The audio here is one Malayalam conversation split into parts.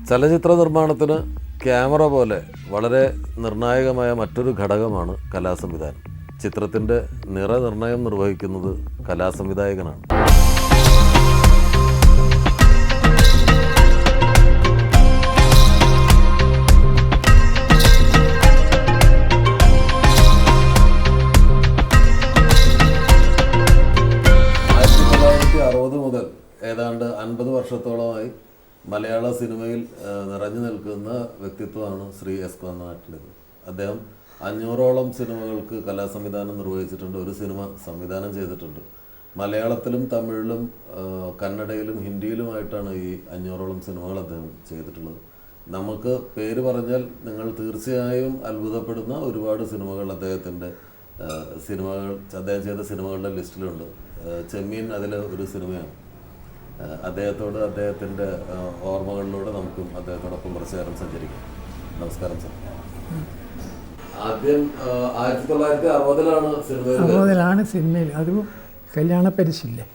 ചലച്ചിത്ര നിർമ്മാണത്തിന് ക്യാമറ പോലെ വളരെ നിർണായകമായ മറ്റൊരു ഘടകമാണ് കലാസംവിധാനം. ചിത്രത്തിൻ്റെ നിറനിർണയം നിർവഹിക്കുന്നത് കലാസംവിധായകനാണ്. മുതൽ ഏതാണ്ട് 50 വർഷത്തോളമായി മലയാള സിനിമയിൽ നിറഞ്ഞു നിൽക്കുന്ന വ്യക്തിത്വമാണ് ശ്രീ എസ് കോന്നനാട്ടിൻ്റെത്. അദ്ദേഹം 500ഓളം സിനിമകൾക്ക് കലാസംവിധാനം നിർവഹിച്ചിട്ടുണ്ട്. ഒരു സിനിമ സംവിധാനം ചെയ്തിട്ടുണ്ട്. മലയാളത്തിലും തമിഴിലും കന്നഡയിലും ഹിന്ദിയിലുമായിട്ടാണ് ഈ 500ഓളം സിനിമകൾ അദ്ദേഹം ചെയ്തിട്ടുള്ളത്. നമുക്ക് പേര് പറഞ്ഞാൽ നിങ്ങൾ തീർച്ചയായും അത്ഭുതപ്പെടുന്ന ഒരുപാട് സിനിമകൾ അദ്ദേഹത്തിൻ്റെ അദ്ദേഹം ചെയ്ത സിനിമകളുടെ ലിസ്റ്റിലുണ്ട്. ചെമ്മീൻ അതിൽ ഒരു സിനിമയാണ്. അദ്ദേഹത്തോട് അദ്ദേഹത്തിൻ്റെ ഓർമ്മകളിലൂടെ നമുക്കും അദ്ദേഹത്തോടൊപ്പം കുറച്ച് നേരം സഞ്ചരിക്കാം. നമസ്കാരം സർ. ആദ്യം 1960-ലാണ് സിനിമയിൽ. അത് കല്യാണപ്പരിശില്ലേ,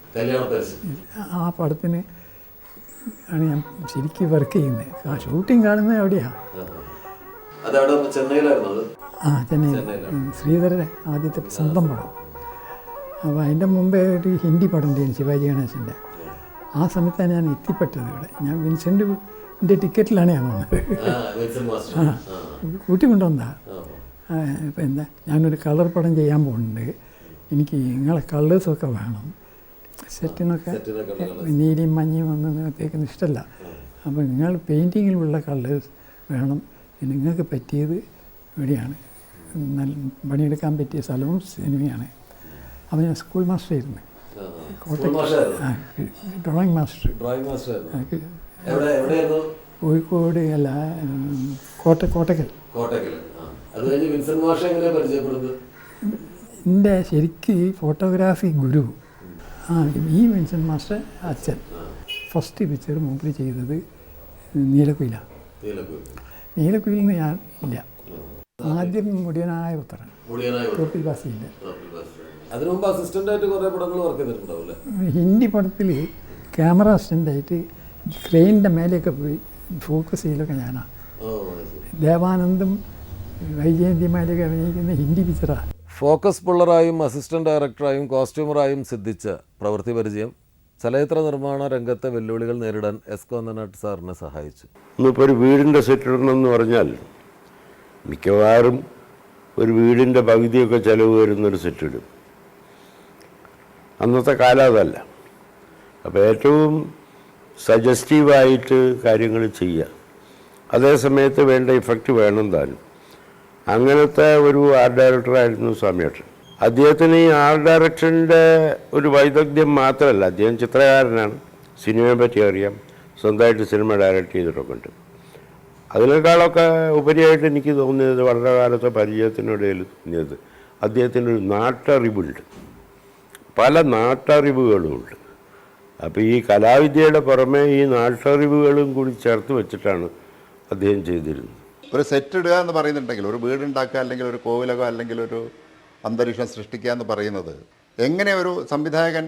ആ പടത്തിന് ആണ് ഞാൻ ശരിക്കും വർക്ക് ചെയ്യുന്നത്. ആ ഷൂട്ടിങ് കാണുന്നത് എവിടെയാണ്? ചെന്നൈയിൽ. ശ്രീധരൻ്റെ ആദ്യത്തെ സ്വന്തം പടം. അപ്പോൾ അതിൻ്റെ മുമ്പേ ഒരു ഹിന്ദി പടം ഉണ്ടായിരുന്നു, ശിവാജി ഗണേശൻ്റെ. ആ സമയത്താണ് ഞാൻ എത്തിപ്പെട്ടത് ഇവിടെ. ഞാൻ വിൻസെൻ്റിൻ്റെ ടിക്കറ്റിലാണ് ഞാൻ വന്നത്. കൂട്ടിക്കൊണ്ടുവന്നതാണ്. ഇപ്പം എന്താ, ഞാനൊരു കളർ പടം ചെയ്യാൻ പോകുന്നുണ്ട്. എനിക്ക് നിങ്ങളെ കളേഴ്സൊക്കെ വേണം. സെറ്റിനൊക്കെ നീലയും മഞ്ഞയും ഒന്നും തേക്കുന്ന ഇഷ്ടമല്ല. അപ്പോൾ നിങ്ങൾ പെയിൻറ്റിങ്ങിലുള്ള കളേഴ്സ് വേണം. നിങ്ങൾക്ക് പറ്റിയത് ഇവിടെയാണ്, നല്ല പണിയെടുക്കാൻ പറ്റിയ സ്ഥലവും സിനിമയാണ്. അപ്പോൾ ഞാൻ സ്കൂൾ മാസ്റ്ററായിരുന്നു, ഡ്രോയിങ് മാസ്റ്റർ. കോഴിക്കോട് അല്ല, കോട്ടക്കൽ. എൻ്റെ ശരിക്ക് ഫോട്ടോഗ്രാഫി ഗുരു ഈ വിൻസെൻ്റ് മാസ്റ്റർ അച്ഛൻ. ഫസ്റ്റ് പിക്ചർ മൂപ്പര് ചെയ്തത് നീലക്കുയിലാണ്. നീലക്കുയിൽ നിന്ന് ഞാൻ ഇല്ല. ആദ്യം മുടിയനായ പുത്രൻ, തോപ്പിൽ ബാസിയില്ല. ഹിന്ദി പടത്തിൽ ക്യാമറ അസിസ്റ്റൻ്റായിട്ട് ക്രെയിനിൻ്റെ മേലെയൊക്കെ പോയി ഫോക്കസ് ചെയ്യലൊക്കെ ഞാനാണ്. ദേവാനന്ദും വൈജയന്തിമാരൊക്കെ അഭിനയിക്കുന്ന ഹിന്ദി പിക്ചറാണ്. ഫോക്കസ് പുള്ളറായും അസിസ്റ്റന്റ് ഡയറക്ടറായും കോസ്റ്റ്യൂമറായും സിദ്ധിച്ച പ്രവൃത്തി പരിചയം ചലച്ചിത്ര നിർമ്മാണ രംഗത്തെ വെല്ലുവിളികൾ നേരിടാൻ എസ് കോന്നനാട്ട് സാറിനെ സഹായിച്ചു. ഇന്നിപ്പോൾ ഒരു വീടിൻ്റെ സെറ്റ് ഇടണമെന്ന് പറഞ്ഞാൽ മിക്കവാറും ഒരു വീടിൻ്റെ പകുതിയൊക്കെ ചിലവ് വരുന്നൊരു സെറ്റ് ഇടും. അന്നത്തെ കാലം അതല്ല. അപ്പോൾ ഏറ്റവും സജസ്റ്റീവായിട്ട് കാര്യങ്ങൾ ചെയ്യുക, അതേ സമയത്ത് വേണ്ട ഇഫക്റ്റ് വേണം താനും. അങ്ങനത്തെ ഒരു ആർട്ട് ഡയറക്ടറായിരുന്നു സ്വാമിയേട്ടൻ. അദ്ദേഹത്തിന് ഈ ആർട്ട് ഡയറക്ഷൻ്റെ ഒരു വൈദഗ്ധ്യം മാത്രമല്ല, അദ്ദേഹം ചിത്രകാരനാണ്, സിനിമയെ പറ്റി അറിയാം, സ്വന്തമായിട്ട് സിനിമ ഡയറക്റ്റ് ചെയ്തിട്ടൊക്കെ ഉണ്ട്. അതിനേക്കാളൊക്കെ ഉപരിയായിട്ട് എനിക്ക് തോന്നിയത്, വളരെ കാലത്തെ പരിചയത്തിനിടയിൽ തോന്നിയത്, അദ്ദേഹത്തിനൊരു നാട്ടറിവുണ്ട്, പല നാട്ടറിവുകളുമുണ്ട്. അപ്പോൾ ഈ കലാവിദ്യയുടെ പുറമെ ഈ നാട്ടറിവുകളും കൂടി ചേർത്ത് വെച്ചിട്ടാണ് അദ്ദേഹം ചെയ്തിരുന്നത്. ഒരു സെറ്റ് ഇടുക എന്ന് പറയുന്നുണ്ടെങ്കിൽ, ഒരു വീടുണ്ടാക്കുക, അല്ലെങ്കിൽ ഒരു കോവിലകം, അല്ലെങ്കിൽ ഒരു അന്തരീക്ഷം സൃഷ്ടിക്കുക എന്ന് പറയുന്നത്, എങ്ങനെ ഒരു സംവിധായകൻ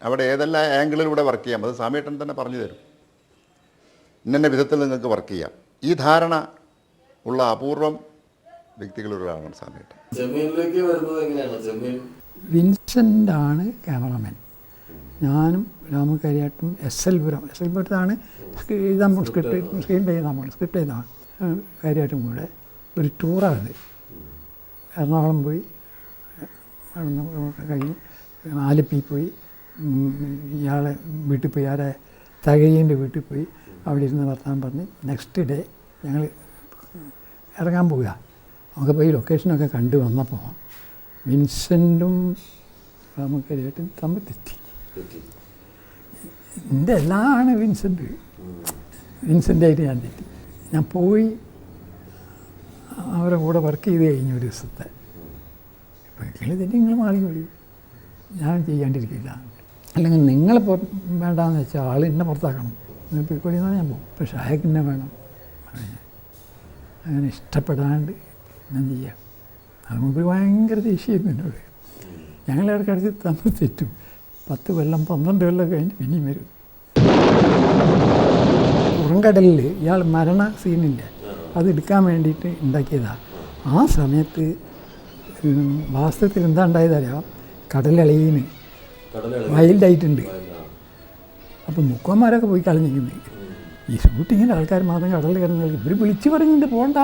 അവിടെ ഏതെല്ലാം ആംഗിളിലൂടെ വർക്ക് ചെയ്യാം, അത് സ്വാമിയേട്ടൻ തന്നെ പറഞ്ഞു തരും. ഇന്ന വിധത്തിൽ നിങ്ങൾക്ക് വർക്ക് ചെയ്യാം. ഈ ധാരണ ഉള്ള അപൂർവം വ്യക്തികളൊരാളാണ് സ്വാമിയേട്ടൻ. വിൻസെൻ്റാണ് ക്യാമറമാൻ. ഞാനും രാമകരിയാട്ടും എസ് എൽ പുരത്താണ് എഴുതാൻ സ്ക്രിപ്റ്റ് ചെയ്താണ് കാര്യമായിട്ടും കൂടെ ഒരു ടൂറാണ്. എറണാകുളം പോയി, കഴിഞ്ഞ് ആലപ്പി പോയി, ഇയാളെ വീട്ടിൽ പോയി, ആരെ തകഴീൻ്റെ വീട്ടിൽ പോയി, അവിടെ ഇരുന്ന് വർത്താനം പറഞ്ഞ് നെക്സ്റ്റ് ഡേ ഞങ്ങൾ ഇറങ്ങാൻ പോവുക. നമുക്ക് പോയി ലൊക്കേഷനൊക്കെ കണ്ടു വന്നപ്പോൾ വിൻസെൻ്റും രാമകരിയായിട്ടും തമ്മിൽ തെറ്റി. എൻ്റെ എല്ലാമാണ് വിൻസെൻ്റായിട്ട് ഞാൻ തെറ്റി. ഞാൻ പോയി അവരെ കൂടെ വർക്ക് ചെയ്ത് കഴിഞ്ഞ ഒരു ദിവസത്തെ, ഇപ്പോൾ തെറ്റി നിങ്ങൾ മാറിക്കൊള്ളി, ഞാൻ ചെയ്യാണ്ടിരിക്കില്ല, അല്ലെങ്കിൽ നിങ്ങൾ വേണ്ടാന്ന് വെച്ചാൽ ആൾ എന്നെ പുറത്താക്കണം, പോയിക്കൊള്ളി എന്നാൽ ഞാൻ പോകും. പക്ഷേ അയാൾക്ക് എന്നെ വേണം. അങ്ങനെ ഇഷ്ടപ്പെടാണ്ട് ഞാൻ ചെയ്യാം. അത് മുമ്പ് ഭയങ്കര ദേഷ്യമായിരുന്നു എന്നോട്. ഞങ്ങളിടയ്ക്കടുത്ത് തമ്മിൽ തെറ്റും. 10 കൊല്ലം 12 കൊല്ലം കഴിഞ്ഞ് പിന്നെയും വരും. ചെങ്കടലിൽ ഇയാൾ മരണ സീനില്ലേ അത് എടുക്കാൻ വേണ്ടിയിട്ട് ഉണ്ടാക്കിയതാണ്. ആ സമയത്ത് വാസ്തവത്തിൽ എന്താ ഉണ്ടായതറിയാം, കടലളീന് വൈൽഡായിട്ടുണ്ട്. അപ്പം മുക്കന്മാരൊക്കെ പോയി കളഞ്ഞിരിക്കുന്നത്. ഈ ഷൂട്ടിങ്ങിൻ്റെ ആൾക്കാർ മാത്രം കടലിൽ കിടന്ന് ഇവർ വിളിച്ച് പറഞ്ഞിട്ട് പോകണ്ട,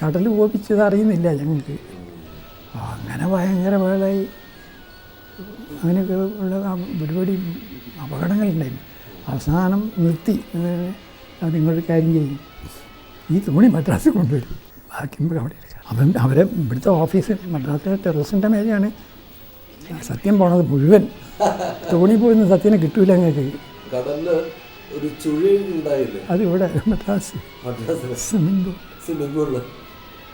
കടൽ പോപിച്ചത് അറിയുന്നില്ല ഞങ്ങൾക്ക്. അങ്ങനെ ഭയങ്കര വേളായി. അങ്ങനെയൊക്കെ ഉള്ള ഒരുപാട് അപകടങ്ങളുണ്ടായിരുന്നു. അവസാനം നിർത്തി. അത് നിങ്ങളൊരു കാര്യം ചെയ്യും, ഈ തോണി മദ്രാസിൽ കൊണ്ടുവരും, ബാക്കി നമുക്ക് അവിടെ എടുക്കാം. അപ്പം അവരെ ഇവിടുത്തെ ഓഫീസ് മദ്രാസിലെ ടെറസിൻ്റെ മേലെയാണ് സത്യം പോണത് മുഴുവൻ. തോണി പോയിന്ന് സത്യനെ കിട്ടൂല ഞങ്ങൾക്ക്. ഒരു ചുഴി ഉണ്ടായില്ലേ അത് ഇവിടെ മദ്രാസ് സ്വിമ്മിംഗ് പൂൾ. പൂളിൽ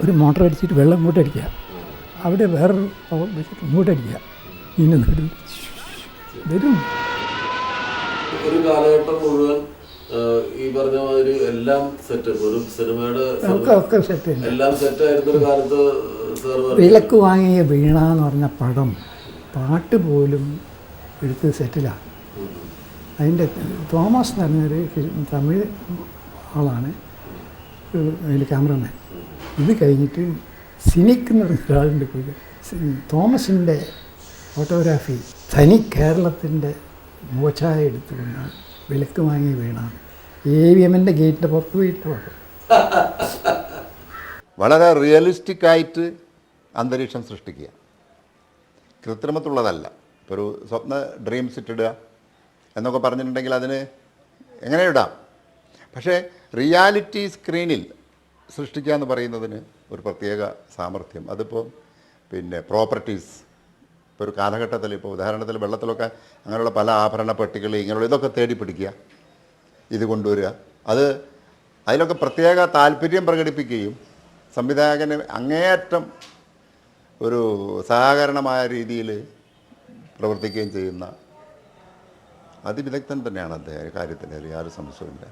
ഒരു മോട്ടർ അടിച്ചിട്ട് വെള്ളം ഇങ്ങോട്ട് അടിക്കുക, അവിടെ വേറൊരു പവർ വെച്ചിട്ട് ഇങ്ങോട്ട് അടിക്കുക, ഇങ്ങനെ വരും. ഒരു കാലഘട്ടം മുഴുവൻ ഈ പറഞ്ഞ മാതിരി എല്ലാം സെറ്റ്, ഒരു സിനിമയുടെ ഒക്കെ സെറ്റ്. എല്ലാം സെറ്റ് ആയിരുന്നൊരു കാലത്ത് സാർ വിലക്ക് വാങ്ങിയ വീണ എന്ന് പറഞ്ഞ പടം പാട്ട് പോലും എടുത്ത് സെറ്റിലാണ്. അതിൻ്റെ തോമസ് എന്ന് പറഞ്ഞൊരു തമിഴ് ആളാണ് അതിൽ ക്യാമറമാൻ. ഇത് കഴിഞ്ഞിട്ട് സിനിക് എന്ന് പറഞ്ഞ ഒരാളുണ്ട്, തോമസിൻ്റെ ഫോട്ടോഗ്രാഫി തനി കേരളത്തിൻ്റെ മുഖച്ഛായ എടുത്തുകൊണ്ടാണ് വിലക്ക് വാങ്ങി വീണാണ്. AVMൻ്റെ ഗേറ്റിൻ്റെ പുറത്ത് പോയിട്ട് പടം. വളരെ റിയലിസ്റ്റിക്കായിട്ട് അന്തരീക്ഷം സൃഷ്ടിക്കുക, കൃത്രിമത്തുള്ളതല്ല. ഇപ്പോൾ ഒരു സ്വപ്ന ഡ്രീം സെറ്റ് ഇടുക എന്നൊക്കെ പറഞ്ഞിട്ടുണ്ടെങ്കിൽ അതിന് എങ്ങനെ ഇടാം, പക്ഷേ റിയാലിറ്റി സ്ക്രീനിൽ സൃഷ്ടിക്കുക എന്ന് പറയുന്നതിന് ഒരു പ്രത്യേക സാമർഥ്യം. അതിപ്പോൾ പിന്നെ പ്രോപ്പർട്ടീസ്, ഇപ്പോൾ ഒരു കാലഘട്ടത്തിൽ, ഇപ്പോൾ ഉദാഹരണത്തിൽ വെള്ളത്തിലൊക്കെ അങ്ങനെയുള്ള പല ആഭരണ പെട്ടികൾ ഇങ്ങനെയുള്ള ഇതൊക്കെ തേടി പിടിക്കുക, ഇത് കൊണ്ടുവരിക, അത് അതിലൊക്കെ പ്രത്യേക താല്പര്യം പ്രകടിപ്പിക്കുകയും സംവിധായകന് അങ്ങേയറ്റം ഒരു സഹകരണമായ രീതിയിൽ പ്രവർത്തിക്കുകയും ചെയ്യുന്ന അതിവിദഗ്ധൻ തന്നെയാണ് അദ്ദേഹം. കാര്യത്തിൽ യാതൊരു സംശയമില്ല.